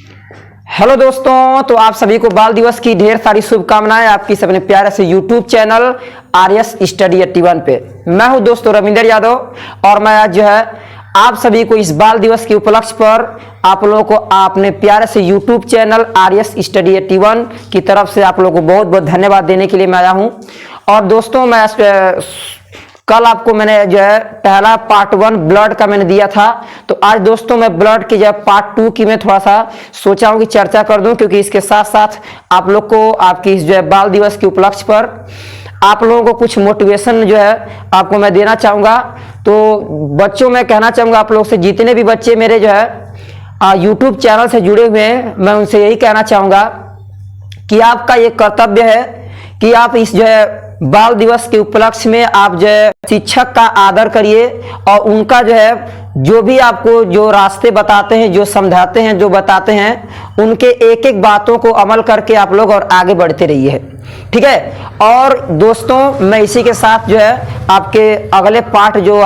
Hello दोस्तों, तो आप सभी को बाल दिवस की ढेर सारी शुभकामनाएं आपकी सबने प्यारे से यूट्यूब चैनल आरएस स्टडी 81 पे। मैं हूं दोस्तों रविंदर यादव और मैं आज जो है आप सभी को इस बाल दिवस के उपलक्ष्य पर आप लोगों को आपने प्यारे से यूट्यूब चैनल आरएस स्टडी 81 की तरफ से आप लोगों को बहुत बहुत धन्यवाद देने के लिए मैं आया हूं। और दोस्तों मैं कल आपको मैंने जो है पहला पार्ट 1 ब्लड का मैंने दिया था, तो आज दोस्तों मैं ब्लड की जो है पार्ट 2 की मैं थोड़ा सा सोचा हूं कि चर्चा कर दूं, क्योंकि इसके साथ साथ आप लोग को आपकी इस जो है बाल दिवस के उपलक्ष्य पर आप लोगों को कुछ मोटिवेशन जो है आपको मैं देना चाहूंगा। तो बच्चों मैं कहना चाहूंगा आप लोग से, जितने भी बच्चे मेरे जो है यूट्यूब चैनल से जुड़े हुए हैं, मैं उनसे यही कहना चाहूंगा कि आपका ये कर्तव्य है कि आप इस जो है बाल दिवस के उपलक्ष्य में आप जो है शिक्षक का आदर करिए और उनका जो है जो भी आपको जो रास्ते बताते हैं, जो समझाते हैं, जो बताते हैं, उनके एक एक बातों को अमल करके आप लोग और आगे बढ़ते रहिए, ठीक है। और दोस्तों मैं इसी के साथ जो है आपके अगले पार्ट जो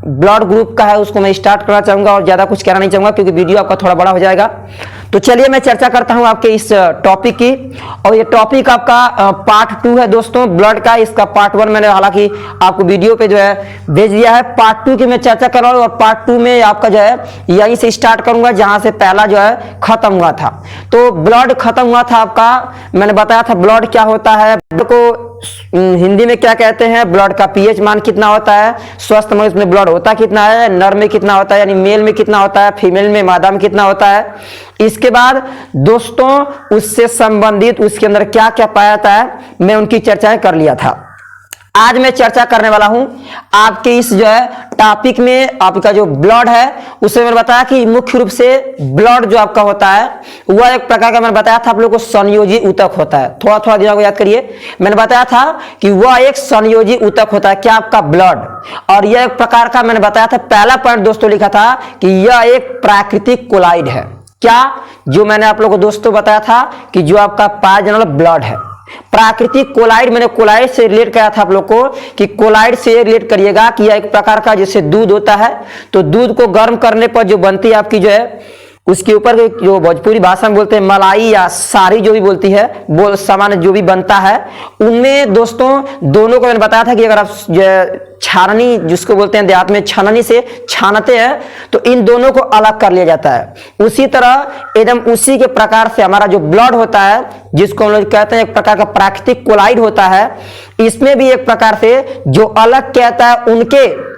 ब्लड ग्रुप का है उसको मैं स्टार्ट करना चाहूंगा और ज्यादा कुछ कहना नहीं चाहूंगा क्योंकि वीडियो आपका थोड़ा बड़ा हो जाएगा। तो चलिए मैं चर्चा करता हूं आपके इस टॉपिक की, और ये टॉपिक आपका पार्ट 2 है दोस्तों ब्लड का। इसका पार्ट 1 मैंने हालांकि आपको वीडियो पे जो है भेज दिया है। पार्ट 2 की मैं चर्चा कर रहा हूं और पार्ट 2 में आपका जो है यहीं से स्टार्ट करूंगा जहां से पहला जो है खत्म हुआ था। तो ब्लड खत्म हुआ था आपका, मैंने बताया था ब्लड क्या होता है, ब्लड को हिंदी में क्या कहते हैं, ब्लड का पीएच मान कितना होता है, स्वस्थ मनुष्य में ब्लड होता कितना है, नर में कितना होता है यानी मेल में कितना होता है, फीमेल में मादा में कितना होता है। इसके बाद दोस्तों उससे संबंधित उसके अंदर क्या क्या पाया जाता है मैं उनकी चर्चाएं कर लिया था। आज मैं चर्चा करने वाला हूं आपके इस जो है टॉपिक में आपका जो ब्लड है उसे मैंने बताया कि मुख्य रूप से ब्लड जो आपका होता है वह एक प्रकार का, मैंने बताया था आप लोगों को संयोजी ऊतक होता है। थोड़ा थोड़ा दिनों को याद करिए, मैंने बताया था कि वह एक संयोजी ऊतक होता है क्या आपका ब्लड, और यह एक प्रकार का मैंने बताया था पहला पॉइंट दोस्तों लिखा था कि यह एक प्राकृतिक कोलाइड है। क्या जो मैंने आप लोगों को दोस्तों बताया था कि जो आपका पायजनल ब्लड है प्राकृतिक कोलाइड, मैंने कोलाइड से रिलेट किया था आप लोग को कि कोलाइड से रिलेट करिएगा कि यह एक प्रकार का जैसे दूध होता है, तो दूध को गर्म करने पर जो बनती है आपकी जो है उसके ऊपर जो भोजपुरी भाषा में बोलते हैं मलाई या सारी जो भी बोलती है वो सामान्य जो भी बनता है, उनमें दोस्तों दोनों को मैंने बताया था कि अगर आप छाननी जिसको बोलते हैं देहात में छाननी से छानते हैं तो इन दोनों को अलग कर लिया जाता है। उसी तरह एकदम उसी के प्रकार से हमारा जो ब्लड होता है जिसको हम लोग कहते हैं एक प्रकार का प्राकृतिक कोलाइड होता है, इसमें भी एक प्रकार से जो अलग कहता है उनके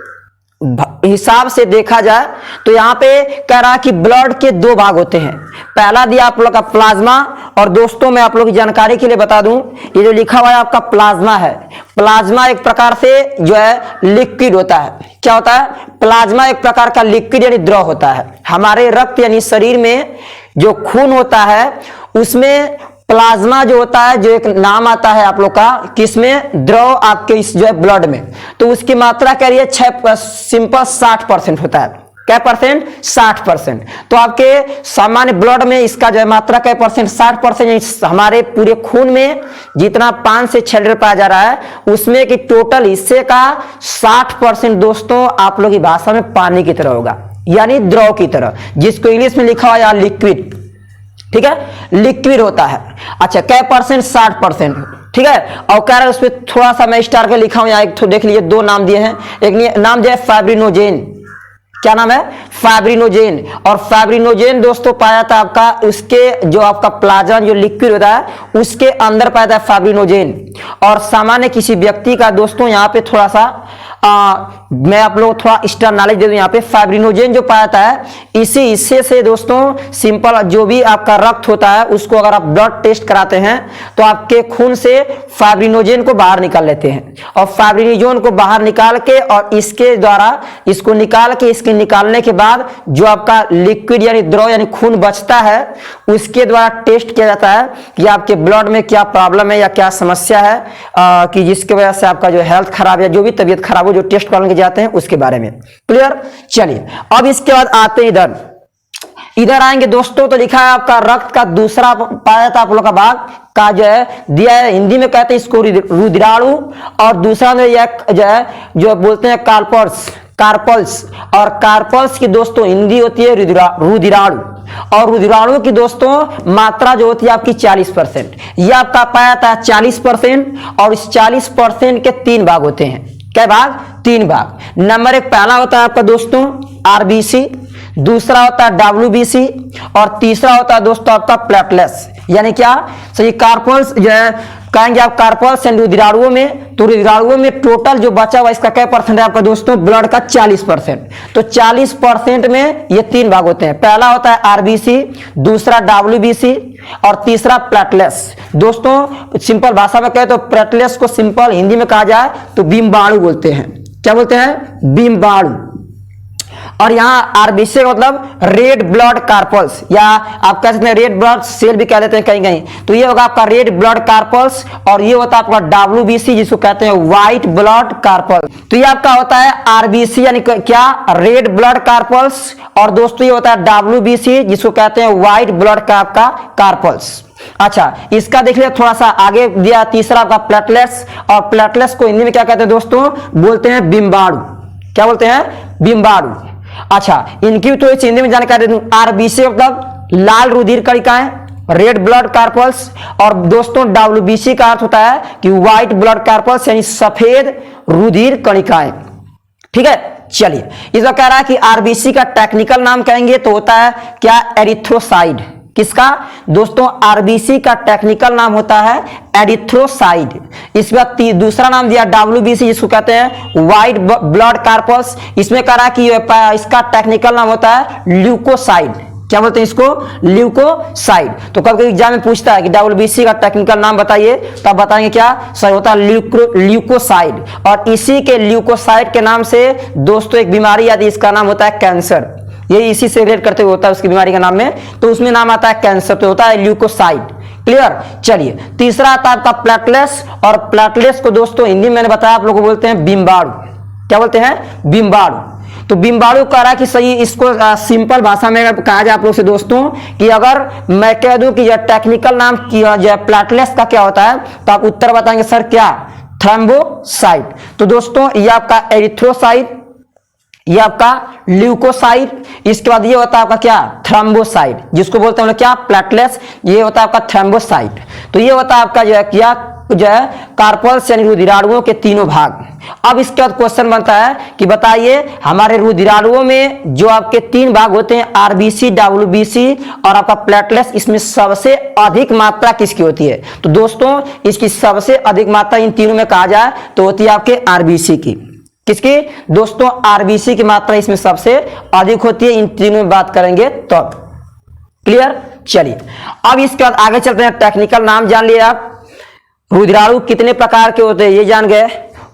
हिसाब से देखा जाए तो यहां पे कह रहा है कि ब्लड के 2 भाग होते हैं। पहला दिया आप लोग का प्लाज्मा, और दोस्तों मैं आप लोग की जानकारी के लिए बता दूं ये जो लिखा हुआ है आपका प्लाज्मा है, प्लाज्मा एक प्रकार से जो है लिक्विड होता है। क्या होता है? प्लाज्मा एक प्रकार का लिक्विड यानी द्रव होता है। हमारे रक्त यानी शरीर में जो खून होता है उसमें प्लाज्मा जो होता है, जो एक नाम आता है आप लोग का किसमें, द्रव आपके इस जो है ब्लड में, तो उसकी मात्रा कह रही है 6 सिंपल 60% होता है। क्या परसेंट? 60%। तो आपके सामान्य ब्लड में इसका जो है मात्रा क्या परसेंट? 60%। हमारे पूरे खून में जितना 5 से 6 लीटर पाया जा रहा है उसमें कि टोटल हिस्से का 60% दोस्तों आप लोग की भाषा में पानी की तरह होगा यानी द्रव की तरह, जिसको इंग्लिश में लिखा हुआ है लिक्विड, ठीक है, लिक्विड होता है। अच्छा क्या परसेंट? 60%, ठीक है। और कह रहा है उसमें थोड़ा सा मैं स्टार के लिखा हूं, एक तो देख लीजिए 2 नाम दिए हैं, एक नाम जो है फाइब्रिनोजेन। क्या नाम है? फाइब्रिनोजेन। और फाइब्रिनोजेन दोस्तों पाया था आपका उसके जो आपका प्लाज्मा जो लिक्विड होता है उसके अंदर पाया था फाइब्रिनोजेन। और सामान्य किसी व्यक्ति का दोस्तों यहाँ पे थोड़ा सा मैं आप लोग थोड़ा एक्स्ट्रा नॉलेज दे दूं, यहाँ पे फाइब्रिनोजेन जो पाया जाता है इसी हिस्से से दोस्तों सिंपल जो भी आपका रक्त होता है उसको अगर आप ब्लड टेस्ट कराते हैं तो आपके खून से फाइब्रिनोजेन को बाहर निकाल लेते हैं, और फाइब्रिनोजेन को बाहर निकाल के और इसके द्वारा इसको निकाल के इसके निकालने के बाद जो आपका लिक्विड यानी द्रव यानी खून बचता है उसके द्वारा टेस्ट किया जाता है कि आपके ब्लड में क्या प्रॉब्लम है या क्या समस्या है कि जिसकी वजह से आपका जो हेल्थ खराब है, जो भी तबीयत खराब हो, जो टेस्ट कराने के जाते हैं उसके बारे में। क्लियर? चलिए अब इसके बाद आते हैं इधर आएंगे दोस्तों, तो लिखा है आपका रक्त का दूसरा पाया जाता है आप लोग का भाग का जो है दिया है, हिंदी में कहते हैं इसको रुधिराणु, और दूसरा में यह जो है जो बोलते हैं कार्पस, कार्पल्स, और कार्पल्स की दोस्तों हिंदी होती है रुधिराणु, और रुधिराणु की दोस्तों मात्रा जो होती है आपकी 40%। यह आपका पाया था 40%, और इस 40% के 3 भाग होते हैं। क्या भाग? 3 भाग। नंबर 1 पहला होता है आपका दोस्तों आरबीसी, दूसरा होता है डब्ल्यूबीसी, और तीसरा होता है दोस्तों आपका प्लेटलेट्स। यानी क्या? सही कार्पल्स जो है कहेंगे आप कार्पल्स एंड रुधिराणुओं में, तो रुधिराणुओं में टोटल जो बचा हुआ इसका क्या परसेंट है आपका दोस्तों? ब्लड का 40%। तो 40% में ये 3 भाग होते हैं। पहला होता है आरबीसी, दूसरा डब्ल्यूबीसी, और तीसरा प्लेटलेट्स। दोस्तों सिंपल भाषा में कहे तो प्लेटलेट्स को सिंपल हिंदी में कहा जाए तो बीमबाणु बोलते हैं। क्या बोलते हैं? बीमबाणु। और यहाँ आरबीसी का मतलब रेड ब्लड कार्पल्स, या आप कह सकते हैं रेड ब्लड सेल भी कह देते हैं कहीं कहीं। तो ये होगा आपका रेड ब्लड कार्पल्स, और ये होता है आपका डब्ल्यूबीसी जिसको कहते हैं व्हाइट ब्लड कार्पल्स। तो ये आपका होता है आरबीसी यानी क्या? रेड ब्लड कार्पल्स, और दोस्तों ये होता है डब्ल्यूबीसी जिसको कहते हैं व्हाइट ब्लड का आपका कार्पल्स। अच्छा, इसका देख लिया थोड़ा सा आगे दिया तीसरा आपका प्लेटलेट्स, और प्लेटलेट्स को हिंदी में क्या कहते हैं दोस्तों? बोलते हैं बीमबाणु। क्या बोलते हैं? बीमबाणु। अच्छा, इनकी तो इस हिंदी में जानकारी दे दूं। आरबीसी मतलब लाल रुधिर कणिकाएं, रेड ब्लड कार्पल्स, और दोस्तों डब्ल्यूबीसी का अर्थ होता है कि व्हाइट ब्लड कार्पल्स यानी सफेद रुधिर कणिकाएं। ठीक है, चलिए इसका कह रहा है कि आरबीसी का टेक्निकल नाम कहेंगे तो होता है क्या? एरिथ्रोसाइड। किसका दोस्तों? आरबीसी का टेक्निकल नाम होता है एरिथ्रोसाइड। इस बात दूसरा नाम दिया डब्ल्यूबीसी जिसको कहते हैं व्हाइट ब्लड कार्पल्स। इसमें कह रहा है कि इसका टेक्निकल नाम होता है ल्यूकोसाइड। क्या बोलते हैं इसको? ल्यूकोसाइड। तो कभी कभी एग्जाम में पूछता है कि डब्ल्यूबीसी का टेक्निकल नाम बताइए, तो आप बताएंगे क्या? सर होता है ल्यूकोसाइड। और इसी के ल्यूकोसाइड के नाम से दोस्तों एक बीमारी आती है, इसका नाम होता है कैंसर। ये इसी से रिलेट करते हुए होता है उसकी बीमारी का नाम में, तो उसमें नाम आता है कैंसर, तो होता है ल्यूकोसाइड। क्लियर? चलिए तीसरा आता है आपका प्लेटलेट्स, और प्लेटलेट्स को दोस्तों हिंदी में मैंने बताया आप लोगों को बोलते हैं बीमबाणु। क्या बोलते हैं? बीमबाणु। तो बीमबाणु कह रहा है कि सही इसको सिंपल भाषा में कहा जाए आप लोग से दोस्तों कि अगर मैं कह दूं कि यह टेक्निकल नाम जो प्लेटलेट्स का क्या होता है, तो आप उत्तर बताएंगे सर क्या? थ्रोम्बोसाइट। तो दोस्तों ये आपका एरिथ्रोसाइट, ये आपका ल्यूकोसाइट, इसके बाद ये होता है आपका क्या? थ्रोम्बोसाइट, जिसको बोलते हैं क्या? प्लेटलेट्स। ये होता है आपका थ्रोम्बोसाइट। तो ये होता है आपका जो है क्या? जो है कार्पल्स यानी रुधिराणुओं के 3 भाग। अब इसके बाद क्वेश्चन बनता है कि बताइए हमारे रुधिराणुओं में जो आपके 3 भाग होते हैं आरबीसी, डब्ल्यूबीसी और आपका प्लेटलेट्स, इसमें सबसे अधिक मात्रा किसकी होती है? तो दोस्तों इसकी सबसे अधिक मात्रा इन तीनों में कहा जाए तो होती है आपके आरबीसी की। किसकी? दोस्तों आरबीसी की मात्रा इसमें सबसे अधिक होती है। इन तीनों में बात करेंगे तो क्लियर? चलिए अब इसके बाद आगे चलते हैं। टेक्निकल नाम जान लिए आप। रुधिराणु कितने प्रकार के होते हैं ये जान गए।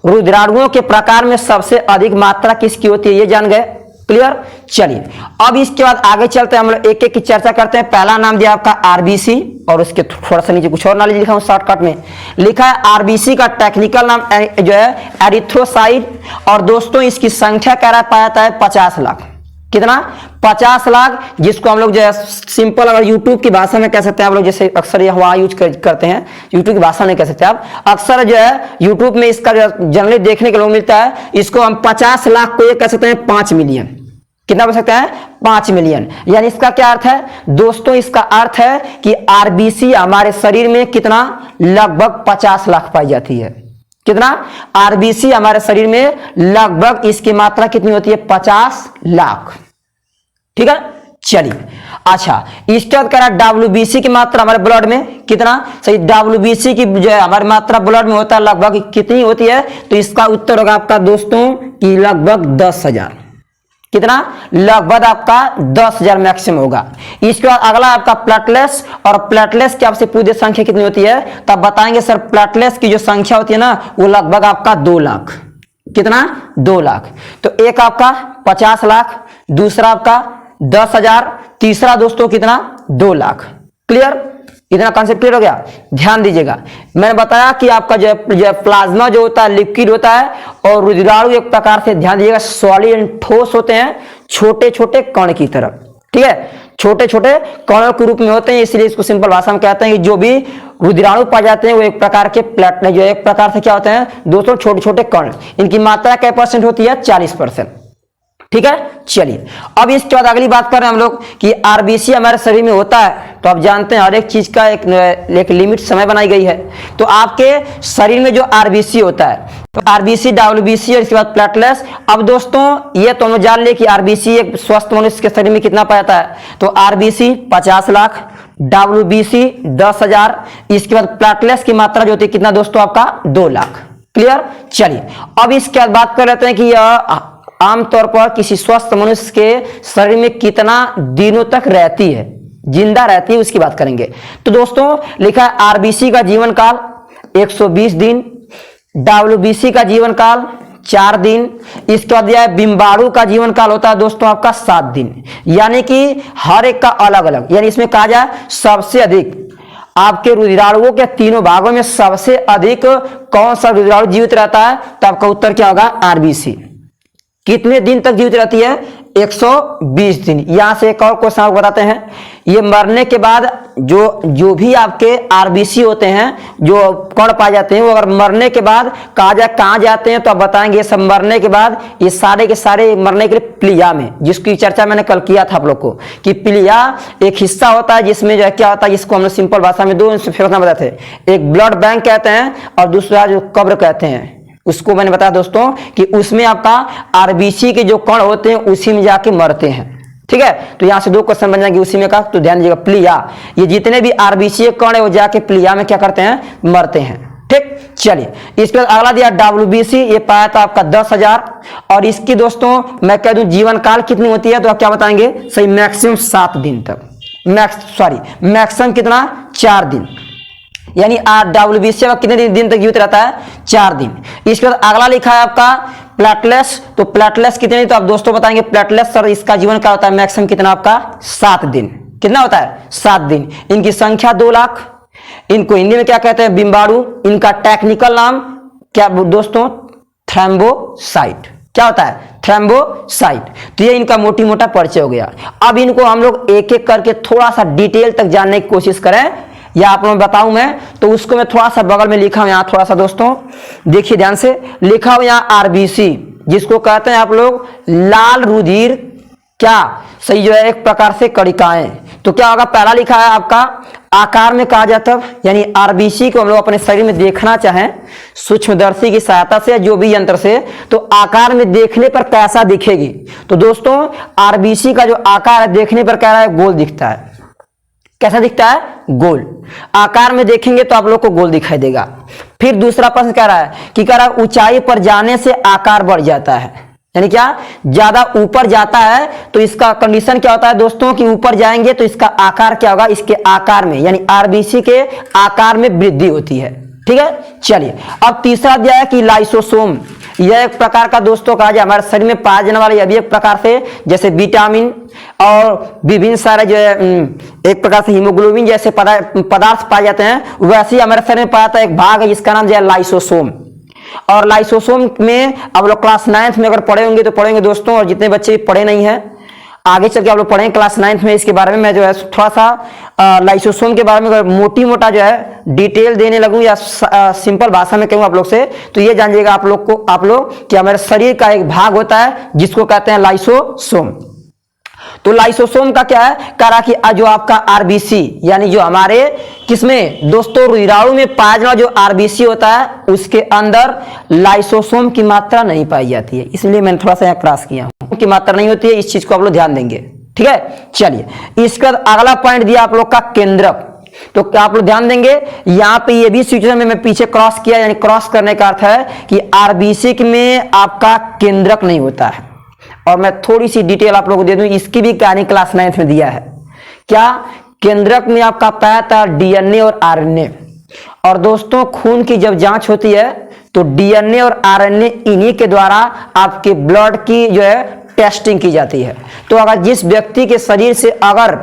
रुधिराणुओं के प्रकार में सबसे अधिक मात्रा किसकी होती है ये जान गए। क्लियर? चलिए अब इसके बाद आगे चलते हैं, हम लोग एक एक की चर्चा करते हैं। पहला नाम दिया आपका आरबीसी, और उसके थोड़ा सा नीचे कुछ और नॉलेज लिखा हूं शॉर्टकट में। लिखा है आरबीसी का टेक्निकल नाम जो है एरिथ्रोसाइड, और दोस्तों इसकी संख्या कह रहा पाया है 50 लाख। कितना? 50 लाख, जिसको हम लोग जो है सिंपल अगर यूट्यूब की भाषा में कह सकते हैं आप लोग, जैसे अक्सर ये वहां यूज करते हैं, यूट्यूब की भाषा नहीं कह सकते आप, अक्सर जो है यूट्यूब में इसका जनरली देखने के लोग मिलता है, इसको हम 50 लाख को ये कह सकते हैं 5 मिलियन। कितना बोल सकते हैं? 5 मिलियन। यानी इसका क्या अर्थ है दोस्तों? इसका अर्थ है कि आरबीसी हमारे शरीर में कितना? लगभग 50 लाख पाई जाती है। कितना? आरबीसी हमारे शरीर में लगभग इसकी मात्रा कितनी होती है? 50 लाख। ठीक है, चलिए अच्छा इसके बाद कह रहा है डब्ल्यूबीसी की मात्रा हमारे ब्लड में कितना? सही, डब्ल्यूबीसी की जो है हमारी मात्रा ब्लड में होता है लगभग कितनी होती है? तो इसका उत्तर होगा आपका दोस्तों कि लगभग 10,000। कितना? लगभग आपका 10,000 मैक्सिमम होगा। इसके बाद अगला आपका प्लेटलेट्स, और प्लेटलेट्स की आपसे पूरी संख्या कितनी होती है? तब बताएंगे सर प्लेटलेट्स की जो संख्या होती है ना वो लगभग आपका 2 लाख। कितना? 2 लाख। तो एक आपका 50 लाख, दूसरा आपका 10,000, तीसरा दोस्तों कितना? 2 लाख। क्लियर? इतना कॉन्सेप्ट क्लियर हो गया? ध्यान दीजिएगा, मैंने बताया कि आपका जो प्लाज्मा जो होता है लिक्विड होता है, और रुधिराणु एक प्रकार से ध्यान दीजिएगा सॉलिड एंड ठोस होते हैं, छोटे छोटे कण की तरह। ठीक है, छोटे छोटे कणों के रूप में होते हैं, इसलिए इसको सिंपल भाषा में कहते हैं कि जो भी रुधिराणु पाए जाते हैं वो एक प्रकार के जो एक प्रकार से क्या होते हैं दोस्तों? छोटे छोटे कण। इनकी मात्रा क्या % होती है? 40%। ठीक है। चलिए अब इसके बाद अगली बात कर रहे हैं हम लोग कि आरबीसी हमारे शरीर में होता है, तो आप जानते हैं हर एक चीज का एक लिमिट समय बनाई गई है। तो आपके शरीर में जो आरबीसी होता है, तो आरबीसी, डब्ल्यूबीसी और इसके बाद प्लेटलेट्स। अब दोस्तों ये तो हम जान ले कि आरबीसी एक स्वस्थ मनुष्य के शरीर में कितना पाता है, तो आरबीसी 50 लाख, डब्ल्यूबीसी 10,000, इसके बाद प्लेटलेट्स की मात्रा जो होती है कितना दोस्तों आपका 2 लाख। क्लियर। चलिए अब इसके बाद बात कर लेते हैं कि यह आमतौर पर किसी स्वस्थ मनुष्य के शरीर में कितना दिनों तक रहती है, जिंदा रहती है, उसकी बात करेंगे। तो दोस्तों लिखा है आरबीसी का जीवन काल 120 दिन, डब्ल्यूबीसी का जीवन काल 4 दिन, इसके बाद यह बिम्बाणु का जीवन काल होता है दोस्तों आपका 7 दिन। यानी कि हर एक का अलग अलग, यानी इसमें कहा जाए सबसे अधिक आपके रुधिराणुओं के तीनों भागों में सबसे अधिक कौन सा रुधिराणु जीवित रहता है, तो आपका उत्तर क्या होगा आरबीसी। कितने दिन तक जीवित रहती है 120 दिन। यहां से एक और क्वेश्चन आपको बताते हैं, ये मरने के बाद जो भी आपके आरबीसी होते हैं, जो कण पाए जाते हैं, वो अगर मरने के बाद कहाँ जाते हैं, तो आप बताएंगे सब मरने के बाद ये सारे के सारे मरने के लिए प्लिया में, जिसकी चर्चा मैंने कल किया था आप लोग को कि प्लिया एक हिस्सा होता है जिसमें जो है क्या होता है, जिसको हम लोग सिंपल भाषा में 2 फेफड़ा बताते हैं, एक ब्लड बैंक कहते हैं और दूसरा जो कब्र कहते हैं। उसको मैंने बताया दोस्तों कि उसमें आपका आरबीसी के जो कण होते हैं उसी में जाके मरते हैं। ठीक है, तो यहां से 2 क्वेश्चन बन जाएंगे उसी में का, तो ध्यान दीजिएगा प्लिया, ये जितने भी आरबीसी कण है वो जाके प्लिया में क्या करते हैं, मरते हैं। ठीक, चलिए इसके बाद अगला दिया डब्ल्यूबीसी, ये पाया था आपका 10,000 और इसकी दोस्तों मैं कह दूं जीवन काल कितनी होती है, तो आप क्या बताएंगे सही, मैक्सिमम 7 दिन तक, मैक्सिमम कितना 4 दिन, यानी डब्ल्यूबीसी में कितने दिन तक जीवित रहता है 4 दिन। इसके बाद अगला लिखा है आपका प्लेटलेट्स, तो प्लेटलेट्स कितने दिन, तो आप दोस्तों बताएंगे प्लेटलेट्स सर इसका जीवन क्या होता है मैक्सिमम कितना आपका 7 दिन। कितना होता है 7 दिन। इनकी संख्या 2 लाख, इनको हिंदी में क्या कहते हैं बिम्बाणु, इनका टेक्निकल नाम क्या दोस्तों थ्रोम्बोसाइट, क्या होता है थ्रोम्बोसाइट। तो ये इनका मोटी मोटा परिचय हो गया। अब इनको हम लोग एक एक करके थोड़ा सा डिटेल तक जानने की कोशिश करें, या आप लोगों बताऊं मैं, तो उसको मैं थोड़ा सा बगल में लिखा हूं, यहां थोड़ा सा दोस्तों देखिए ध्यान से, लिखा हूं यहां आरबीसी, जिसको कहते हैं आप लोग लाल रुधिर, क्या सही जो है एक प्रकार से कणिकाएं। तो क्या होगा, पहला लिखा है आपका आकार में कहा जाता है, यानी आरबीसी को हम लोग अपने शरीर में देखना चाहें सूक्ष्मदर्शी की सहायता से, जो भी यंत्र से, तो आकार में देखने पर कैसा दिखेगी, तो दोस्तों आरबीसी का जो आकार है देखने पर क्या है, गोल दिखता है। कैसा दिखता है, गोल। आकार में देखेंगे तो आप लोग को गोल दिखाई देगा। फिर दूसरा प्रश्न कह रहा है कि कह रहा है ऊंचाई पर जाने से आकार बढ़ जाता है, यानी क्या ज्यादा ऊपर जाता है तो इसका कंडीशन क्या होता है दोस्तों कि ऊपर जाएंगे तो इसका आकार क्या होगा, इसके आकार में यानी आरबीसी के आकार में वृद्धि होती है। ठीक है, चलिए अब तीसरा दिया है कि लाइसोसोम, यह एक प्रकार का दोस्तों कहा जाए हमारे शरीर में पाया जाने वाला, यह भी एक प्रकार से जैसे विटामिन और विभिन्न सारे जो है एक प्रकार से हीमोग्लोबिन जैसे पदार्थ पाए जाते हैं, वैसे ही हमारे शरीर में पाया जाता है एक भाग है जिसका नाम जो है लाइसोसोम। और लाइसोसोम में अब लोग क्लास 9th में अगर पढ़े होंगे तो पढ़ेंगे दोस्तों, और जितने बच्चे भी पढ़े नहीं है आगे चल के आप लोग पढ़ेंगे क्लास 9th में, इसके बारे में मैं जो है थोड़ा सा लाइसोसोम के बारे में अगर मोटी मोटा जो है डिटेल देने लगूं या सिंपल भाषा में कहूं आप लोग से, तो ये जानिएगा आप लोग कि हमारे शरीर का एक भाग होता है जिसको कहते हैं लाइसोसोम। तो लाइसोसोम का क्या है, करा कि जो आपका आरबीसी यानी जो हमारे किसमें दोस्तों रुधिराणु में पाया जाना जो आरबीसी होता है उसके अंदर लाइसोसोम की मात्रा नहीं पाई जाती है, इसलिए मैंने थोड़ा सा यहाँ क्रॉस किया हूं की मात्रा नहीं होती है, इस चीज को आप लोग ध्यान देंगे। ठीक है, चलिए इसका अगला पॉइंट दिया आप लोग का केंद्रक, तो क्या आप लोग ध्यान देंगे यहां पे ये भी सिचुएशन में मैं पीछे क्रॉस किया, यानी क्रॉस करने का अर्थ है कि आरबीसी में आपका केंद्रक नहीं होता है। और मैं थोड़ी सी डिटेल आप लोगों को दे दूं, इसकी भी कहानी क्लास 9th में दिया है। क्या केंद्रक में आपका पाया था डीएनए और आरएनए, और दोस्तों खून की जब जांच होती है तो डीएनए और आरएनए इन्हीं के द्वारा आपके ब्लड की जो है टेस्टिंग की जाती है। तो अगर जिस व्यक्ति के शरीर से अगर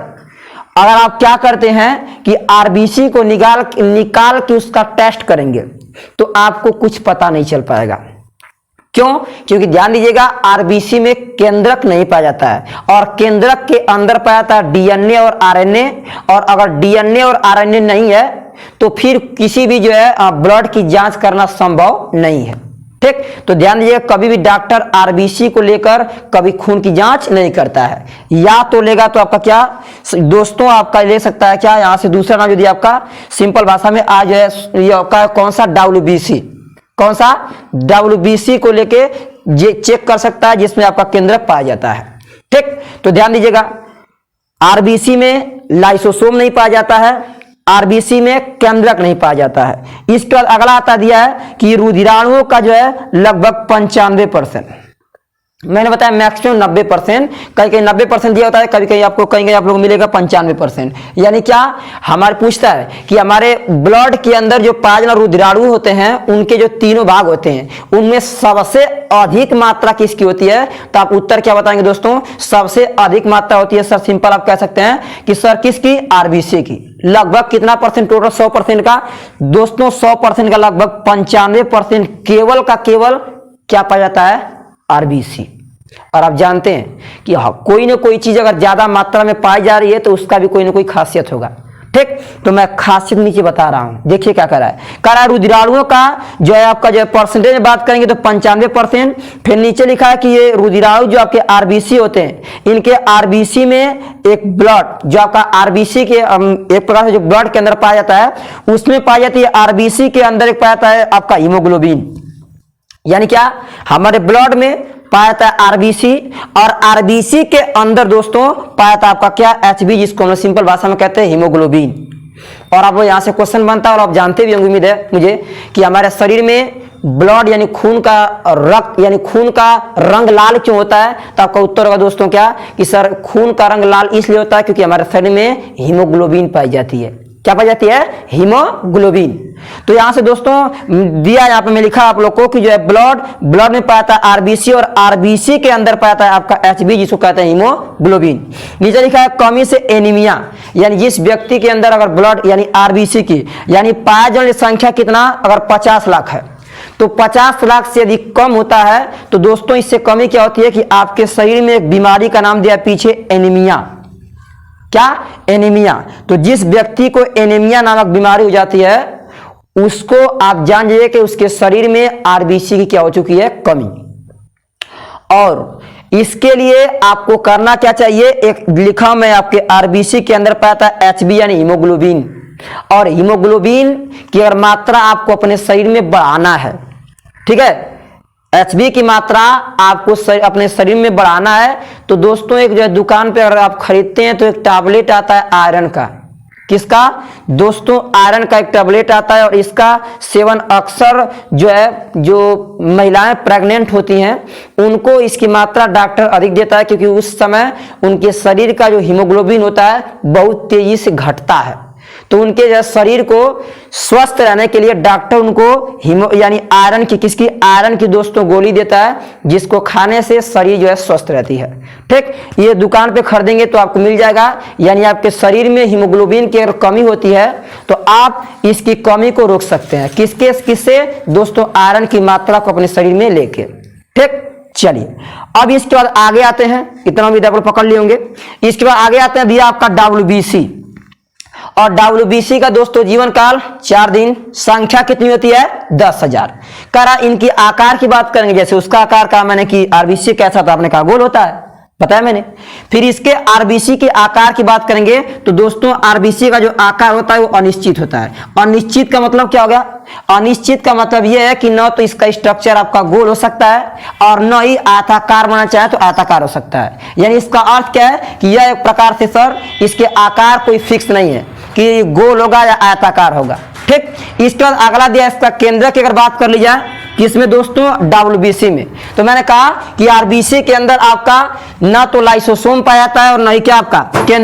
आप क्या करते हैं कि आरबीसी को निकाल के उसका टेस्ट करेंगे तो आपको कुछ पता नहीं चल पाएगा। क्यों? क्योंकि ध्यान दीजिएगा आरबीसी में केंद्रक नहीं पाया जाता है, और केंद्रक के अंदर पाया जाता है डीएनए और आरएनए, और अगर डीएनए और आरएनए नहीं है तो फिर किसी भी जो है ब्लड की जांच करना संभव नहीं है। ठीक, तो ध्यान दीजिएगा, कभी भी डॉक्टर आरबीसी को लेकर कभी खून की जांच नहीं करता है। या तो लेगा तो आपका क्या दोस्तों, आपका ले सकता है क्या, यहां से दूसरा नाम यदि आपका सिंपल भाषा में आ जाए, ये आपका कौन सा WBC, कौन सा WBC को लेके चेक कर सकता है, जिसमें आपका केंद्रक पाया जाता है। ठीक, तो ध्यान दीजिएगा, आरबीसी में लाइसोसोम नहीं पाया जाता है, आरबीसी में केंद्रक नहीं पाया जाता है। इसके बाद अगला आता दिया है कि रुधिराणुओं का जो है लगभग 95%, मैंने बताया मैक्सिमम 90%, कहीं कहीं 90% दिया होता है, कभी कहीं आपको कहीं आप लोगों को मिलेगा 95%। यानी क्या हमारे पूछता है कि हमारे ब्लड के अंदर जो पांच रुधिराणु होते हैं, उनके जो तीनों भाग होते हैं, उनमें सबसे अधिक मात्रा किसकी होती है, तो आप उत्तर क्या बताएंगे दोस्तों, सबसे अधिक मात्रा होती है सर, सिंपल आप कह सकते हैं कि सर किसकी, आरबीसी की। लगभग कितना परसेंट, टोटल 100% का दोस्तों, 100% का लगभग 95% केवल का केवल क्या पाया जाता है, आरबीसी। और आप जानते हैं कि कोई ना कोई चीज अगर ज्यादा मात्रा में पाई जा रही है तो उसका भी कोई ना कोई खासियत होगा। ठीक, तो मैं खासियत नीचे बता रहा हूं, देखिए क्या कर रहा है रुधिराणुओं का जो है आपका जो परसेंटेज में बात करेंगे तो 95%। फिर नीचे लिखा है कि ये रुधिराणु जो आपके आरबीसी होते हैं, इनके आरबीसी में एक ब्लड जो आपका आरबीसी के एक प्रकार से जो ब्लड के अंदर पाया जाता है, उसमें पाई जाती है आरबीसी के अंदर एक पाया जाता है आपका हीमोग्लोबिन। यानी क्या हमारे ब्लड में पाया जाता है आरबीसी, और आरबीसी के अंदर दोस्तों पाया जाता है आपका क्या, एचबी, जिसको हम सिंपल भाषा में कहते हैं हीमोग्लोबिन। और अब यहां से क्वेश्चन बनता है, और आप जानते भी होंगे उम्मीद है मुझे, कि हमारे शरीर में ब्लड यानी खून का रक्त यानी खून का रंग लाल क्यों होता है, तो आपका उत्तर होगा दोस्तों क्या, कि सर खून का रंग लाल इसलिए होता है क्योंकि हमारे शरीर में हीमोग्लोबिन पाई जाती है। क्या पाई जाती है, हीमोग्लोबिन। तो यहां से दोस्तों दिया, यहां पे मैं लिखा आप लोग को कि जो है ब्लड में पाया है आरबीसी, और आरबीसी के अंदर पाया है आपका एचबी, जिसको कहते हैं हीमोग्लोबिन। नीचे लिखा है कमी से एनीमिया, यानी जिस व्यक्ति के अंदर अगर ब्लड यानी आरबीसी की यानी पाया जाने संख्या कितना, अगर 50 लाख है तो 50 लाख से यदि कम होता है तो दोस्तों इससे कमी क्या होती है कि आपके शरीर में एक बीमारी का नाम दिया पीछे, एनीमिया। क्या, एनीमिया। तो जिस व्यक्ति को एनीमिया नामक बीमारी हो जाती है, उसको आप जान जाइए कि उसके शरीर में आरबीसी की क्या हो चुकी है, कमी। और इसके लिए आपको करना क्या चाहिए, एक लिखा मैं आपके आरबीसी के अंदर पाया था एचबी यानी हीमोग्लोबिन, और हीमोग्लोबिन की अगर मात्रा आपको अपने शरीर में बढ़ाना है, ठीक है, एचबी की मात्रा आपको अपने शरीर में बढ़ाना है, तो दोस्तों एक जो है दुकान पे अगर आप खरीदते हैं तो एक टैबलेट आता है आयरन का। किसका दोस्तों, आयरन का एक टैबलेट आता है, और इसका सेवन अक्सर जो है जो महिलाएं प्रेग्नेंट होती हैं उनको इसकी मात्रा डॉक्टर अधिक देता है, क्योंकि उस समय उनके शरीर का जो हीमोग्लोबिन होता है बहुत तेजी से घटता है। तो उनके जो शरीर को स्वस्थ रहने के लिए डॉक्टर उनको यानी आयरन की किसकी, आयरन की दोस्तों गोली देता है, जिसको खाने से शरीर जो है स्वस्थ रहती है। ठीक, ये दुकान पे खरीदेंगे तो आपको मिल जाएगा। यानी आपके शरीर में हीमोग्लोबिन की अगर कमी होती है तो आप इसकी कमी को रोक सकते हैं, किससे दोस्तों, आयरन की मात्रा को अपने शरीर में लेके। ठीक, चलिए अब इसके बाद आगे आते हैं, इतना भी आप पकड़ लिए होंगे। इसके बाद आगे आते हैं दिया आपका WBC, और WBC का दोस्तों जीवन काल 4 दिन, संख्या कितनी होती है, 10,000। करा इनकी आकार की बात करेंगे, जैसे उसका आकार कहा मैंने कि आरबीसी कैसा था, आपने कहा गोल होता है, बताया मैंने। फिर इसके आरबीसी के आकार की बात करेंगे तो दोस्तों आरबीसी का जो आकार होता है वो अनिश्चित होता है। अनिश्चित का मतलब क्या हो गया, अनिश्चित का मतलब यह है कि न तो इसका स्ट्रक्चर आपका गोल हो सकता है और न ही आयताकार बनना चाहे तो आयताकार हो सकता है। यानी इसका अर्थ क्या है कि यह एक प्रकार से सर इसके आकार कोई फिक्स नहीं है कि गोल होगा या आयताकार होगा। ठीक, इसके बाद अगला दिया इसका केंद्र की अगर बात कर ली जाए, किसमें दोस्तों, WBC में। तो मैंने कहा कि आरबीसी के अंदर आपका ना तो लाइसोसोम पाया जाता है और ना ही क्या आपका केंद्र।